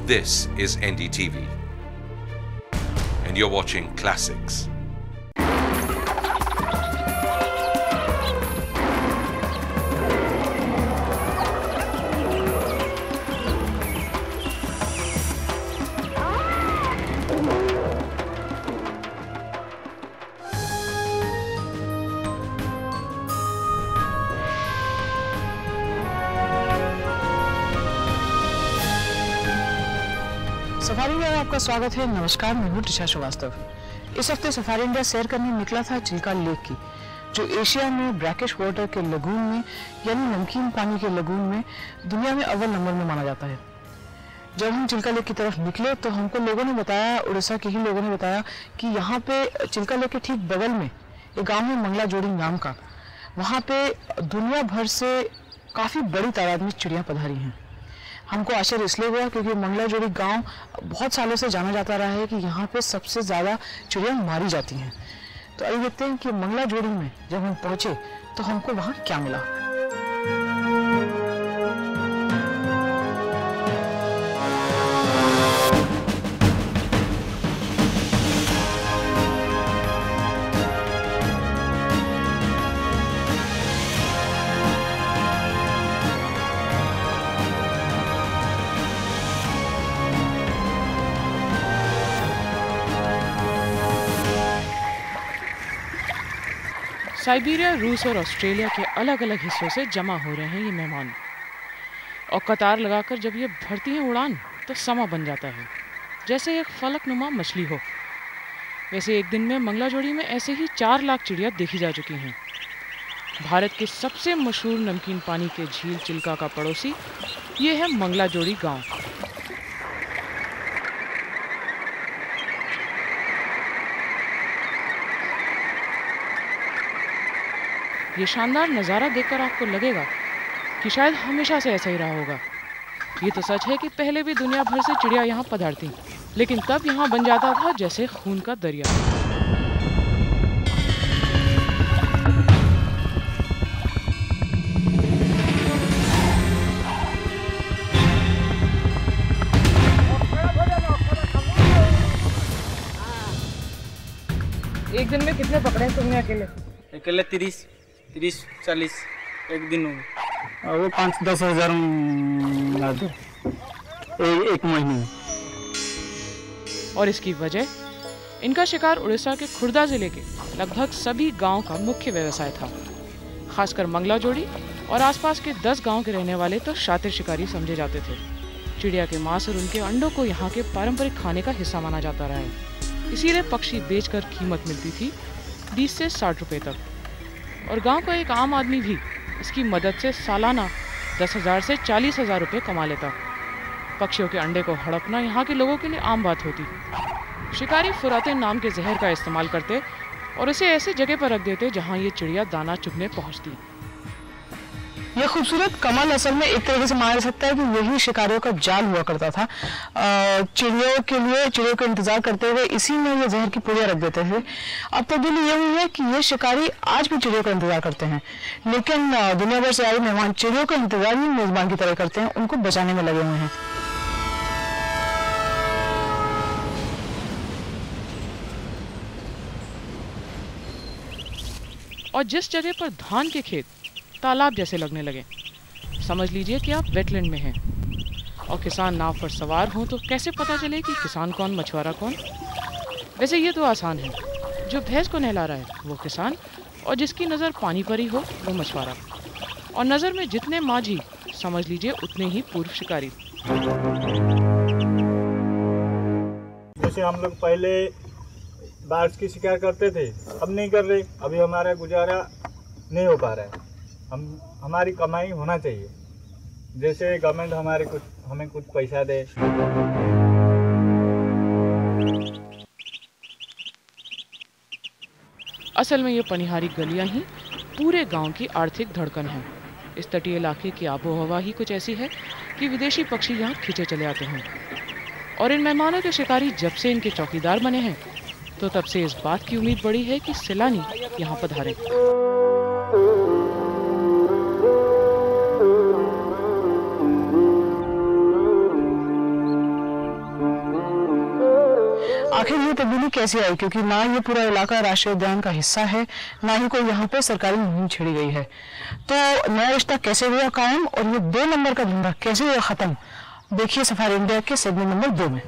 This is NDTV, and you're watching Classics. Safari India में आपका स्वागत है। नमस्कार, मैं हूं ऋचा श्रीवास्तव। इस हफ्ते सफारी इंडिया सैर करने निकला था चिल्का लेक की, जो एशिया में ब्रैकिश वाटर के लगून में यानी नमकीन पानी के लगून में दुनिया में अव्वल नंबर में माना जाता है। जब हम चिल्का लेक की तरफ निकले तो हमको लोगों ने बताया, उड़ीसा के ही लोगों ने बताया कि यहाँ पे चिल्का लेक के ठीक बगल में एक गाँव है मंगला जोड़ी नाम का। वहाँ पे दुनिया भर से काफ़ी बड़ी तादाद में चिड़ियाँ पधारी हैं। हमको आश्चर्य इसलिए हुआ क्योंकि मंगला जोड़ी गांव बहुत सालों से जाना जाता रहा है कि यहाँ पे सबसे ज़्यादा चिड़िया मारी जाती हैं। तो आइए देखते हैं कि मंगला जोड़ी में जब हम पहुँचे तो हमको वहाँ क्या मिला। साइबेरिया, रूस और ऑस्ट्रेलिया के अलग अलग हिस्सों से जमा हो रहे हैं ये मेहमान, और कतार लगाकर जब ये भरती हैं उड़ान तो समा बन जाता है, जैसे एक फलकनुमा मछली हो। वैसे एक दिन में मंगला जोड़ी में ऐसे ही 4 लाख चिड़िया देखी जा चुकी हैं। भारत के सबसे मशहूर नमकीन पानी के झील चिल्का का पड़ोसी ये है मंगला जोड़ी गाँव। ये शानदार नज़ारा देखकर आपको लगेगा कि शायद हमेशा से ऐसा ही रहा होगा। ये तो सच है कि पहले भी दुनिया भर से चिड़िया यहाँ पधारती, लेकिन तब यहाँ बन जाता था जैसे खून का दरिया। एक दिन में कितने पकड़े तुमने अकेले? अकेले 30-40 एक दिन में, और वो 5-10 हज़ार लाते एक महीने में। और इसकी वजह, इनका शिकार उड़ीसा के खुर्दा जिले के लगभग सभी गांव का मुख्य व्यवसाय था। खासकर मंगला जोड़ी और आसपास के 10 गांव के रहने वाले तो शातिर शिकारी समझे जाते थे। चिड़िया के मांस और उनके अंडों को यहाँ के पारंपरिक खाने का हिस्सा माना जाता रहा है। इसीलिए पक्षी बेचकर कीमत मिलती थी 20 से 60 रुपए तक, और गांव का एक आम आदमी भी इसकी मदद से सालाना 10,000 से 40,000 रुपये कमा लेता। पक्षियों के अंडे को हड़पना यहाँ के लोगों के लिए आम बात होती। शिकारी फुराते नाम के जहर का इस्तेमाल करते और इसे ऐसे जगह पर रख देते जहाँ ये चिड़िया दाना चुगने पहुँचती। यह खूबसूरत कमल असल में एक तरीके से माना जा सकता है कि यही शिकारियों का जाल हुआ करता था। चिड़ियों का इंतजार करते हुए इसी में ये जहर की पुड़िया रख देते थे। अब तब्दीली ये हुई है कि ये शिकारी आज भी चिड़ियों का इंतजार करते हैं, लेकिन दुनिया भर से आए मेहमान चिड़ियों का इंतजार ही मेजबान की तरह करते हैं, उनको बचाने में लगे हुए हैं। और जिस जगह पर धान के खेत तालाब जैसे लगने लगे, समझ लीजिए कि आप वेटलैंड में हैं। और किसान नाव पर सवार हों तो कैसे पता चले कि किसान कौन, मछुआरा कौन? वैसे ये तो आसान है, जो भैंस को नहला रहा है वो किसान, और जिसकी नज़र पानी पर ही हो वो मछुआरा। और नज़र में जितने माझी, समझ लीजिए उतने ही पूर्व शिकारी। जैसे हम लोग पहले बार्स की शिकार करते थे, अब नहीं कर रहे। अभी हमारा गुजारा नहीं हो पा रहा है। हमारी कमाई होना चाहिए, जैसे गवर्नमेंट हमें कुछ पैसा दे। असल में ये पनिहारी गलियां ही पूरे गांव की आर्थिक धड़कन है। इस तटीय इलाके की आबो हवा ही कुछ ऐसी है कि विदेशी पक्षी यहाँ खींचे चले आते हैं। और इन मेहमानों के शिकारी जब से इनके चौकीदार बने हैं तो तब से इस बात की उम्मीद बढ़ी है कि सैलानी यहाँ पधारे। आखिर ये तब्दीली कैसे आई, क्योंकि ना ये पूरा इलाका राष्ट्रीय उद्यान का हिस्सा है, ना ही कोई यहाँ पे सरकारी मुहिम छेड़ी गई है। तो नया रिश्ता कैसे हुआ कायम और ये 2 नंबर का धंधा कैसे हुआ खत्म, देखिए सफारी इंडिया के सेगमेंट नंबर 2 में।